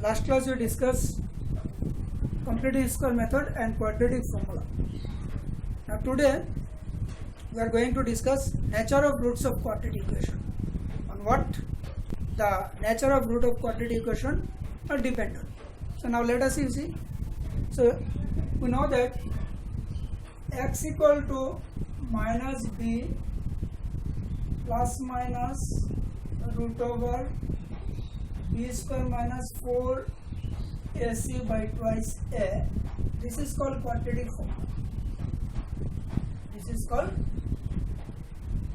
Last class we discussed completing square method and quadratic formula. Now today we are going to discuss nature of roots of quadratic equation. On what the nature of root of quadratic equation are depend on. So now let us see. So we know that x equal to minus b plus minus root over b square minus 4 ac by twice a. This is called quadratic formula. This is called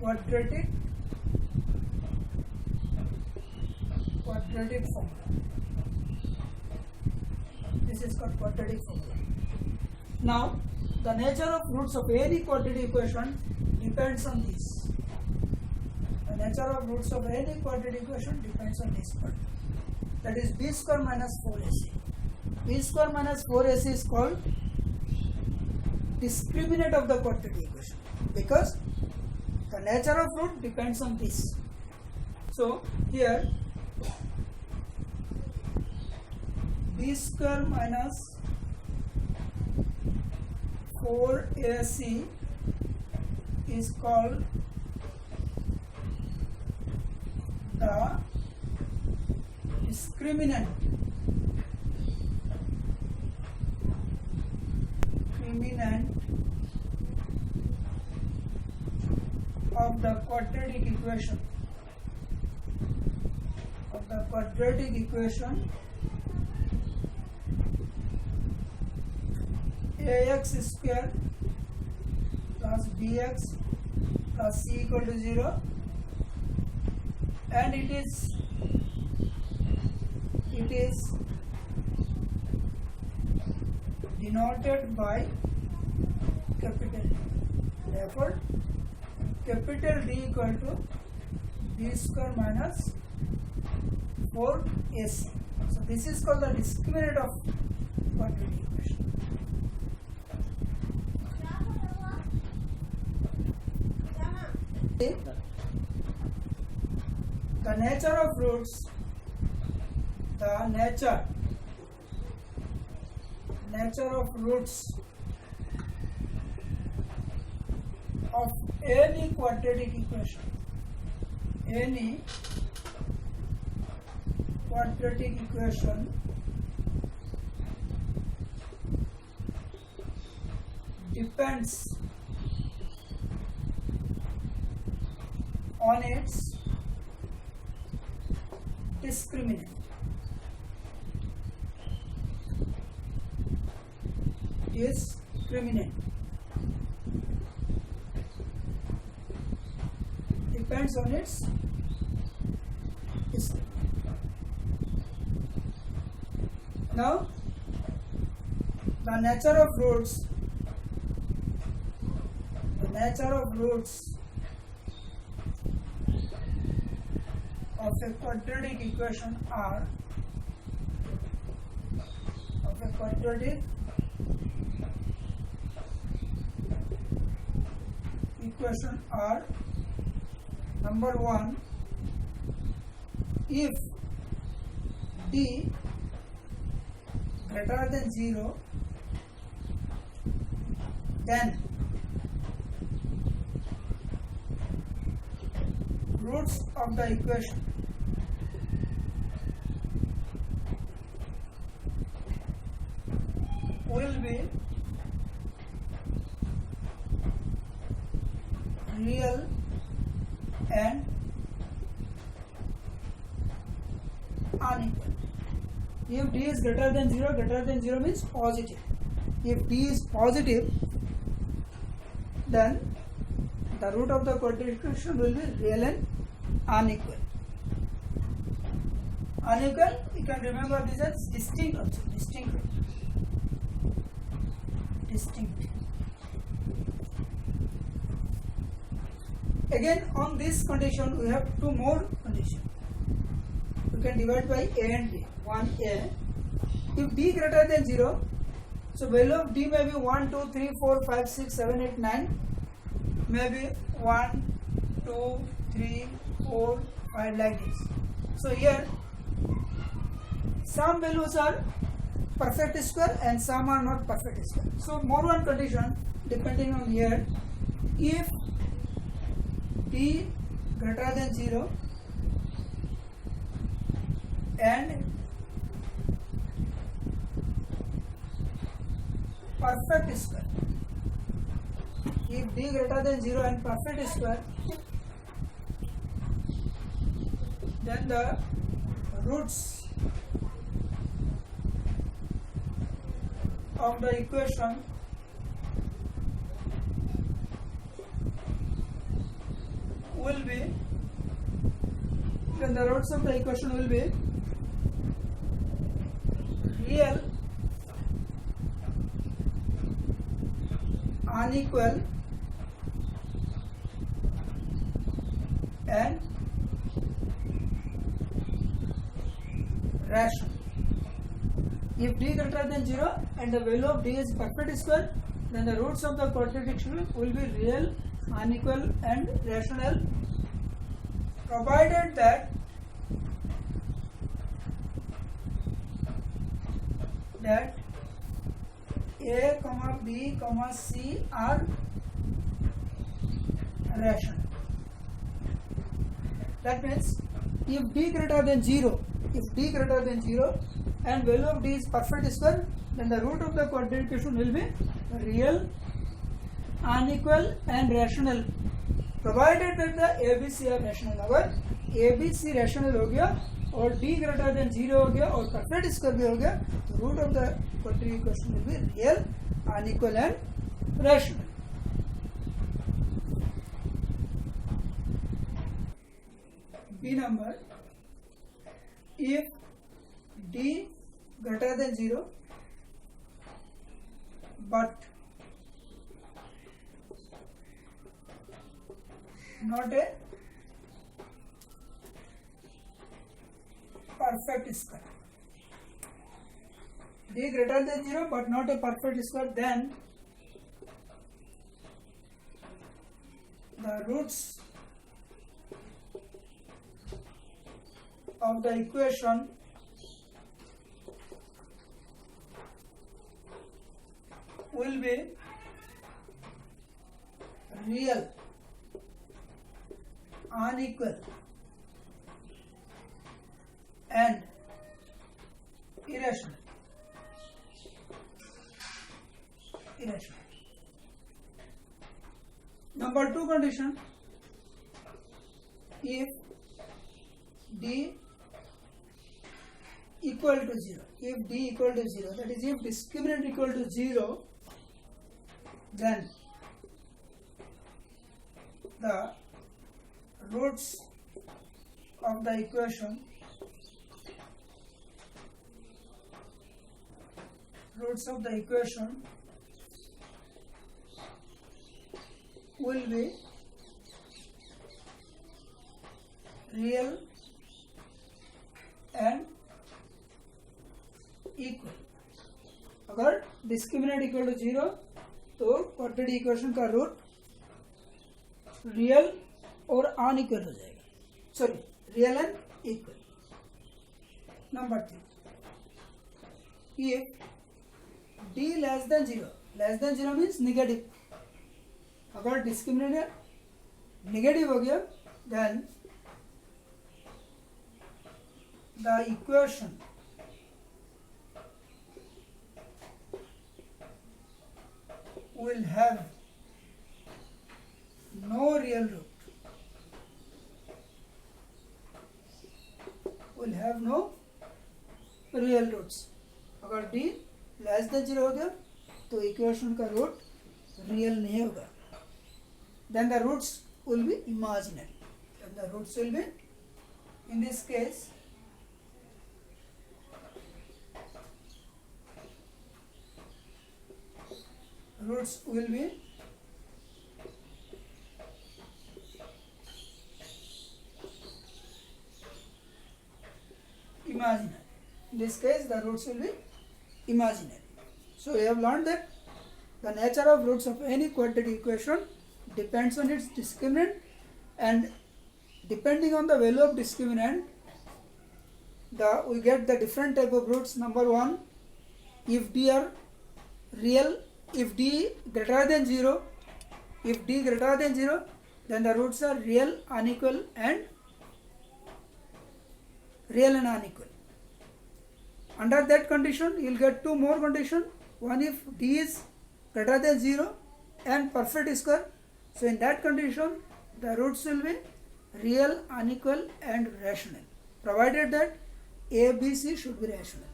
quadratic formula. This is called quadratic formula. Now the nature of roots of any quadratic equation depends on this. The nature of roots of any quadratic equation depends on this part. That is b square minus 4ac. B square minus 4ac is called discriminant of the quadratic equation because the nature of root depends on this. So here b square minus 4ac is called the discriminant of the quadratic equation ax square plus bx plus c equal to 0, and it is denoted by capital D. Therefore, capital D equal to b square minus 4ac. So this is called the discriminant of quadratic equation. The nature of roots, the nature of roots of any quadratic equation, depends on its discriminant. Depends on its discriminant. Now the nature of roots of a quadratic equation are number 1, if d greater than 0, then roots of the equation will be real and unequal. If d is greater than 0 means positive. If d is positive, then the root of the quadratic equation will be real and unequal. Unequal, you can remember this as distinct also. Distinct. Again, on this condition, we have two more conditions. We can divide by a and b. 1a. If d greater than 0, so value of d may be 1, 2, 3, 4, 5, 6, 7, 8, 9. Maybe 1, 2, 3, 4, 5 like this. So here some values are perfect square and some are not perfect square. So more one condition depending on here, if d greater than 0 and perfect square, if d greater than 0 and perfect square, then the roots of the equation will be, then the roots of the equation will be real, unequal and rational. If d greater than 0 and the value of d is perfect square, then the roots of the quadratic will be real, unequal and rational, provided that a, b, c are rational. That means if d greater than 0, and value of d is perfect square, then the root of the quadratic equation will be real, unequal and rational, provided that the ABC are rational. अगर ABC rational हो गया और d greater than 0 हो गया और perfect square भी हो गया, तो root of the quadratic equation will be real, unequal and rational. B number, if d greater than 0 but not a perfect square, d greater than 0 but not a perfect square, then the roots of the equation will be real, unequal and irrational. Number 2 condition, if d equal to 0, that is if discriminant equal to 0, then the roots of the equation will be real and equal. अगर discriminant equal to 0 तो quadratic equation का root real और unequal हो जाएगा, sorry real and equal. Number 3, if d less than 0 means negative, अगर discriminant negative हो गया, then the equation will have no real root. अगर d less than 0 हो गया तो इक्वेशन का रूट रियल नहीं होगा. Then the roots will be imaginary. In this case, roots will be imaginary. In this case, the roots will be imaginary. So we have learned that the nature of roots of any quadratic equation depends on its discriminant, and depending on the value of discriminant, we get the different type of roots. Number one, if d are real, if d greater than 0, if d greater than 0, then the roots are real, unequal and unequal. Under that condition, you will get two more conditions. One, if d is greater than 0 and perfect square. So in that condition, the roots will be real, unequal and rational, provided that a, b, c should be rational.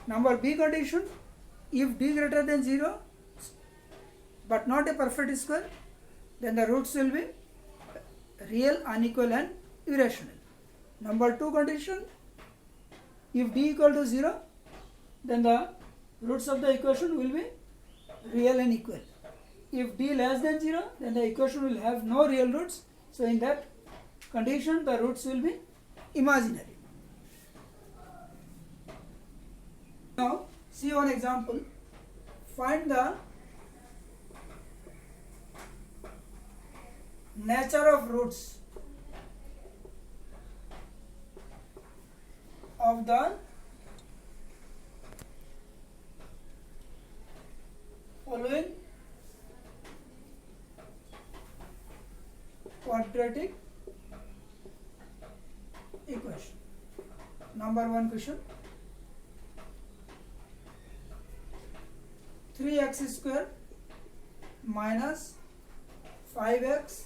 Number b condition, if d greater than 0 but not a perfect square, then the roots will be real, unequal and irrational. Number 2 condition, if d equal to 0, then the roots of the equation will be real and equal. If d less than 0, then the equation will have no real roots. So in that condition, the roots will be imaginary. Now see one example. Find the nature of roots of the following quadratic equation. Number 1 question. 3x square minus 5x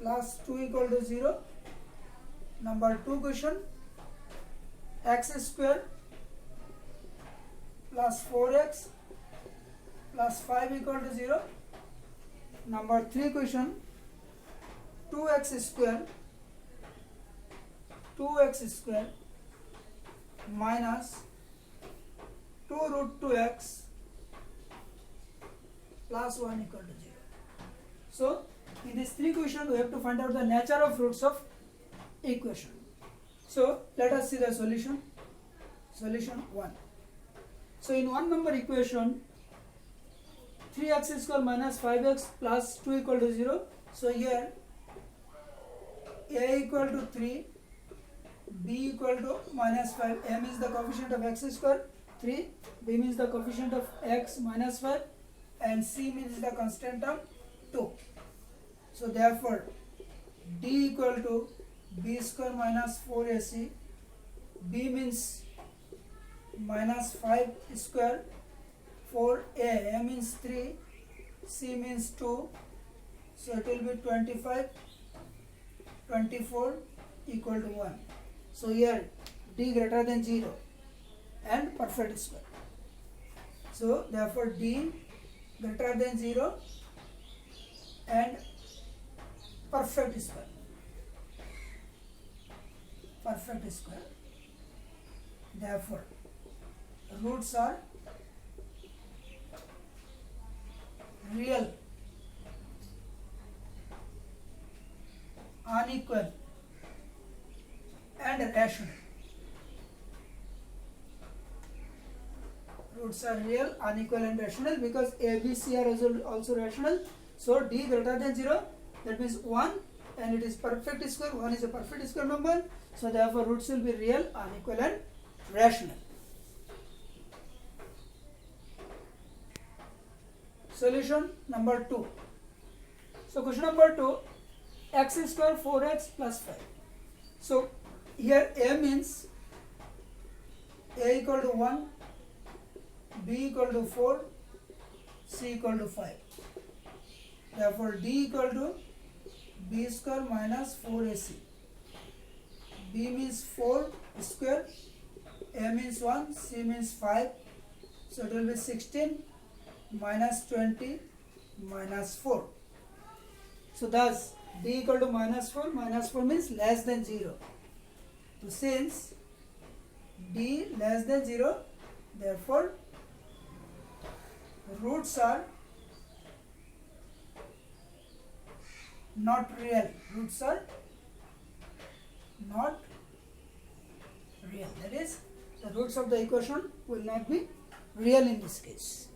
plus 2 equal to 0. Number 2 question. X square plus 4x plus 5 equal to 0. Number 3 question. 2x square minus 2 root 2x plus 1 equal to 0. So in this 3 question, we have to find out the nature of roots of equation. So let us see the solution. Solution 1. So in 1 number equation, 3x square minus 5x plus 2 equal to 0. So here a equal to 3, b equal to minus 5. A means the coefficient of x square 3, b means the coefficient of x minus 5 and c means the constant of 2. So therefore d equal to b square minus 4ac, b means minus 5 square, 4a, a means 3, c means 2, so it will be 25, 24 equal to 1. So here d greater than 0 and perfect square. So therefore d greater than 0 and perfect square. Perfect square. Therefore roots are real, unequal and rational. Roots are real, unequal and rational because a, b, c are also rational. So d greater than 0, that means 1 and it is perfect square. 1 is a perfect square number. So therefore roots will be real, unequal and rational. Solution number 2. So question number 2, x square 4x plus 5. So here a means a equal to 1, b equal to 4, c equal to 5. Therefore d equal to b square minus 4ac. b means 4 square, a means 1, c means 5. So it will be 16 minus 20 minus 4. So thus d equal to minus 4 means less than 0. So since d less than 0, therefore roots are not real. Roots are not real. That is, the roots of the equation will not be real in this case.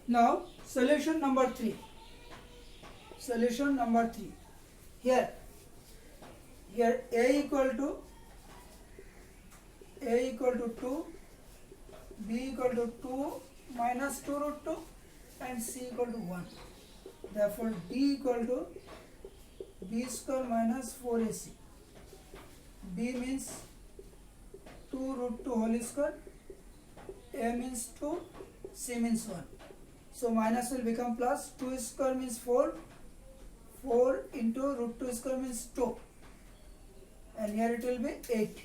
Now solution number 3. Solution number 3. here a equal to 2, b equal to 2 minus 2 root 2 and c equal to 1. Therefore d equal to b square minus 4ac. b means 2 root 2 whole square, a means 2, c means 1. So minus will become plus. 2 square means 4, 4 into root 2 square means 2, and here it will be 8.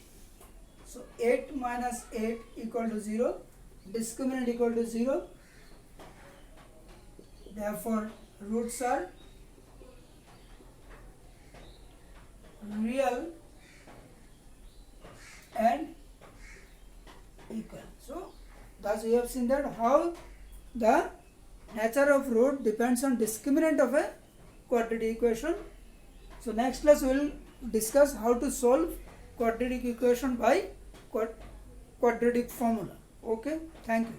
So 8 minus 8 equal to 0, discriminant equal to 0. Therefore roots are real and equal. So thus we have seen that how the nature of root depends on discriminant of a quadratic equation. So next class we will discuss how to solve quadratic equation by quadratic formula. Okay, thank you.